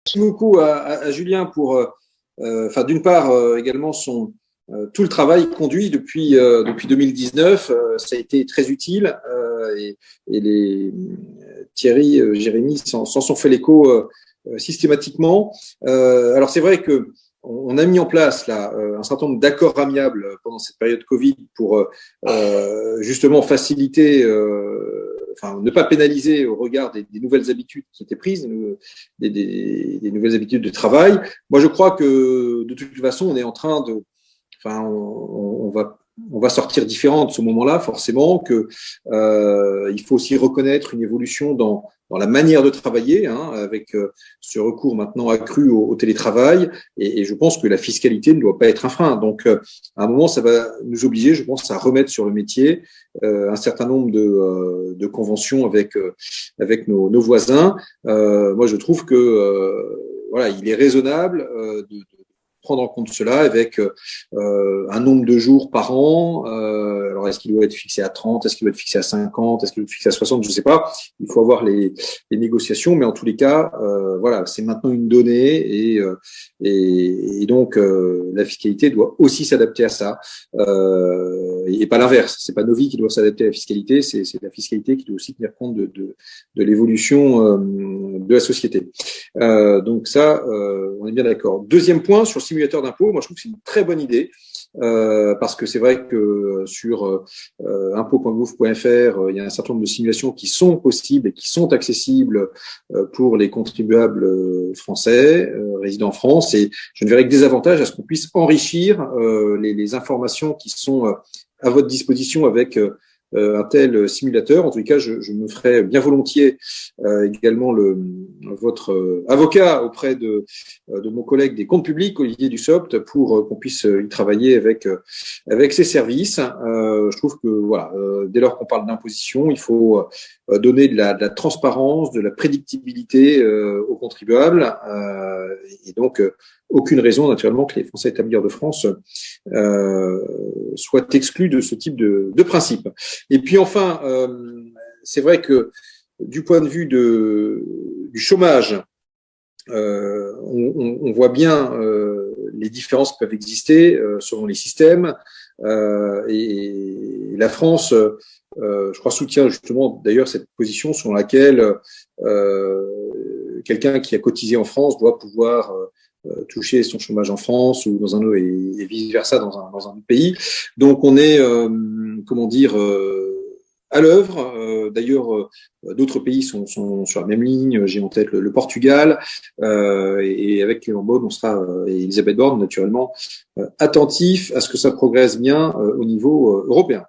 Merci beaucoup à Julien pour, d'une part, également tout le travail conduit depuis 2019. Ça a été très utile et Thierry, Jérémy s'en sont fait l'écho systématiquement. Alors c'est vrai que on a mis en place là un certain nombre d'accords amiables pendant cette période Covid pour justement faciliter, ne pas pénaliser au regard des nouvelles habitudes qui étaient prises, des nouvelles habitudes de travail. Moi, je crois que de toute façon, on est en train de, on va sortir différent de ce moment-là, forcément, que il faut aussi reconnaître une évolution dans la manière de travailler, avec ce recours maintenant accru au télétravail, et je pense que la fiscalité ne doit pas être un frein. Donc, à un moment, ça va nous obliger, je pense, à remettre sur le métier un certain nombre de conventions avec nos voisins. Moi, je trouve que il est raisonnable de prendre en compte cela avec un nombre de jours par an. Alors, est-ce qu'il doit être fixé à 30? Est-ce qu'il doit être fixé à 50? Est-ce qu'il doit être fixé à 60? Je ne sais pas. Il faut avoir les négociations, mais en tous les cas, c'est maintenant une donnée et donc la fiscalité doit aussi s'adapter à ça et pas l'inverse. C'est pas nos vies qui doivent s'adapter à la fiscalité, c'est la fiscalité qui doit aussi tenir compte de l'évolution de la société. Donc ça, on est bien d'accord. Deuxième point sur le simulateur d'impôt, moi je trouve que c'est une très bonne idée. Parce que c'est vrai que sur impôt.gouv.fr, il y a un certain nombre de simulations qui sont possibles et qui sont accessibles pour les contribuables français résidant en France, et je ne verrai que des avantages à ce qu'on puisse enrichir les informations qui sont à votre disposition avec un tel simulateur. En tout cas, je me ferai bien volontiers également votre avocat auprès de mon collègue des comptes publics, Olivier Dussopt, pour qu'on puisse y travailler avec ses services. Je trouve que dès lors qu'on parle d'imposition, il faut donner de la transparence, de la prédictibilité aux contribuables, et donc aucune raison naturellement que les Français établis hors de France soient exclus de ce type de principe. Et puis enfin, c'est vrai que du point de vue du chômage, on voit bien les différences qui peuvent exister selon les systèmes, et la France, je crois, soutient justement d'ailleurs cette position selon laquelle quelqu'un qui a cotisé en France doit pouvoir toucher son chômage en France ou dans un autre, et vice versa dans un autre pays. Donc on est à l'œuvre. D'ailleurs, d'autres pays sont sur la même ligne. J'ai en tête le Portugal, et avec Clément Beaune, on sera, et Elisabeth Borne naturellement, attentifs à ce que ça progresse bien au niveau européen.